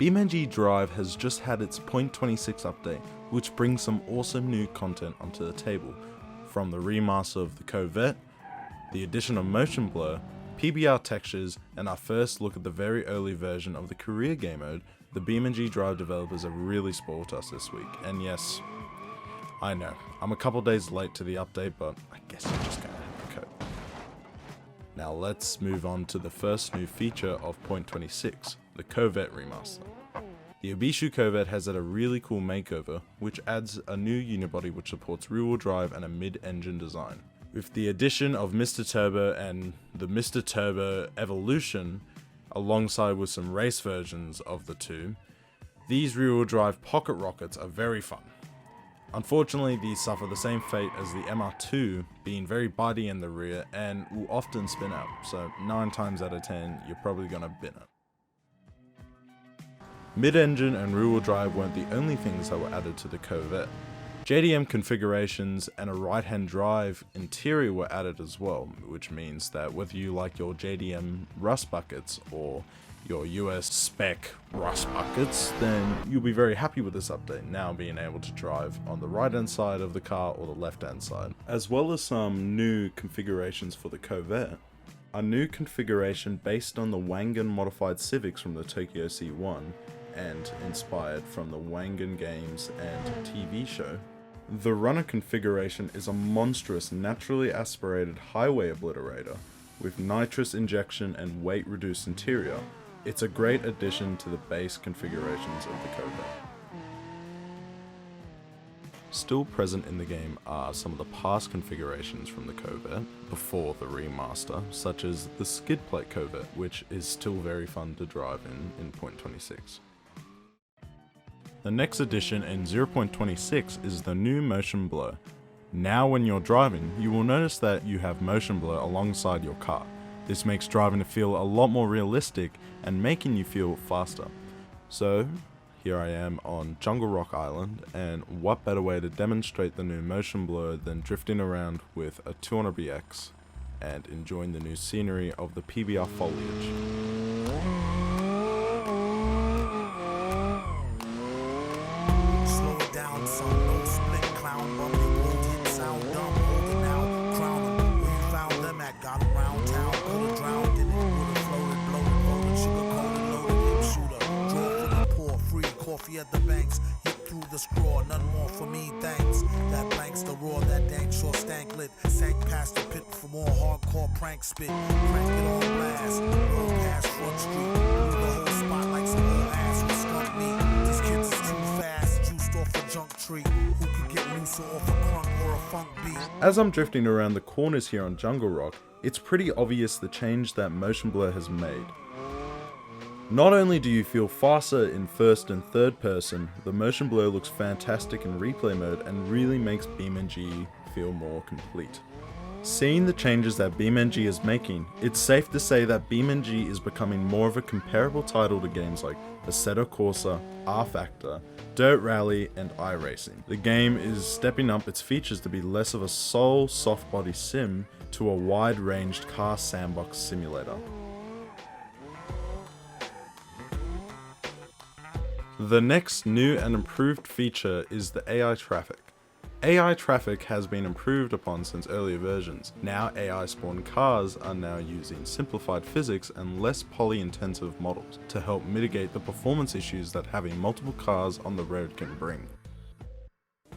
BeamNG.Drive has just had its 0.26 update, which brings some awesome new content onto the table, from the remaster of the Covet, the addition of motion blur, PBR textures, and our first look at the very early version of the career game mode. The BeamNG.Drive developers have really spoiled us this week, and yes, I know, I'm a couple days late to the update, but I guess you're just gonna have to cope. Now let's move on to the first new feature of 0.26, the Covet Remaster. The Ibishu Covet has had a really cool makeover, which adds a new unibody which supports rear-wheel drive and a mid-engine design. With the addition of Mr. Turbo and the Mr. Turbo Evolution, alongside with some race versions of the two, these rear-wheel drive pocket rockets are very fun. Unfortunately, these suffer the same fate as the MR2, being very bitey in the rear and will often spin out, so 9 times out of 10 you're probably gonna bin it. Mid-engine and rear-wheel drive weren't the only things that were added to the Covet. JDM configurations and a right-hand drive interior were added as well, which means that whether you like your JDM rust buckets or your US spec rust buckets, then you'll be very happy with this update, now being able to drive on the right-hand side of the car or the left-hand side. As well as some new configurations for the Covet, a new configuration based on the Wangan modified Civics from the Tokyo C1, and inspired from the Wangan games and TV show. The runner configuration is a monstrous naturally aspirated highway obliterator with nitrous injection and weight reduced interior. It's a great addition to the base configurations of the Covet. Still present in the game are some of the past configurations from the Covet before the remaster, such as the skid plate Covet, which is still very fun to drive in 0.26. The next addition in 0.26 is the new motion blur. Now when you're driving, you will notice that you have motion blur alongside your car. This makes driving feel a lot more realistic and making you feel faster. So here I am on Jungle Rock Island, and what better way to demonstrate the new motion blur than drifting around with a 200BX and enjoying the new scenery of the PBR foliage. At the banks, hit through the straw, none more for me, thanks. That blanks the roar, that dank sure stank lit. Sank past the pit for more hardcore prank spit. Crank it on blast, roll past Front Street. Blew the whole spot like some old ass with skunk meat. These kids is too fast, juiced off a junk tree. Who could get looser off a crunk or a funk beat? As I'm drifting around the corners here on Jungle Rock, it's pretty obvious the change that motion blur has made. Not only do you feel faster in first and third person, the motion blur looks fantastic in replay mode and really makes BeamNG feel more complete. Seeing the changes that BeamNG is making, it's safe to say that BeamNG is becoming more of a comparable title to games like Assetto Corsa, R-Factor, Dirt Rally, and iRacing. The game is stepping up its features to be less of a sole soft body sim to a wide-ranged car sandbox simulator. The next new and improved feature is the AI traffic. AI traffic has been improved upon since earlier versions. Now AI spawned cars are now using simplified physics and less poly-intensive models to help mitigate the performance issues that having multiple cars on the road can bring.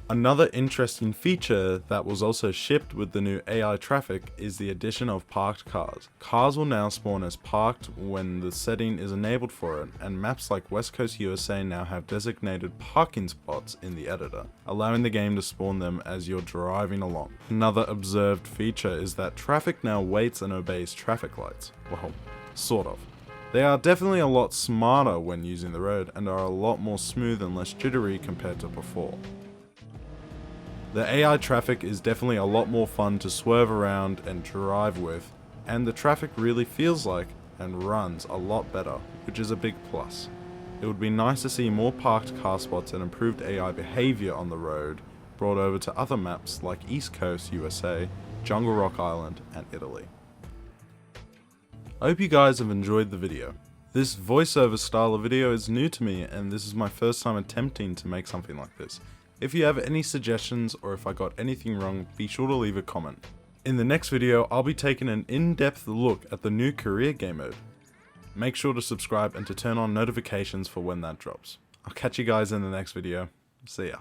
Another interesting feature that was also shipped with the new AI traffic is the addition of parked cars. Cars will now spawn as parked when the setting is enabled for it, and maps like West Coast USA now have designated parking spots in the editor, allowing the game to spawn them as you're driving along. Another observed feature is that traffic now waits and obeys traffic lights. Well, sort of. They are definitely a lot smarter when using the road and are a lot more smooth and less jittery compared to before. The AI traffic is definitely a lot more fun to swerve around and drive with, and the traffic really feels like and runs a lot better, which is a big plus. It would be nice to see more parked car spots and improved AI behavior on the road brought over to other maps like East Coast USA, Jungle Rock Island, and Italy. I hope you guys have enjoyed the video. This voiceover style of video is new to me, and this is my first time attempting to make something like this. If you have any suggestions or if I got anything wrong, be sure to leave a comment. In the next video, I'll be taking an in-depth look at the new career game mode. Make sure to subscribe and to turn on notifications for when that drops. I'll catch you guys in the next video. See ya.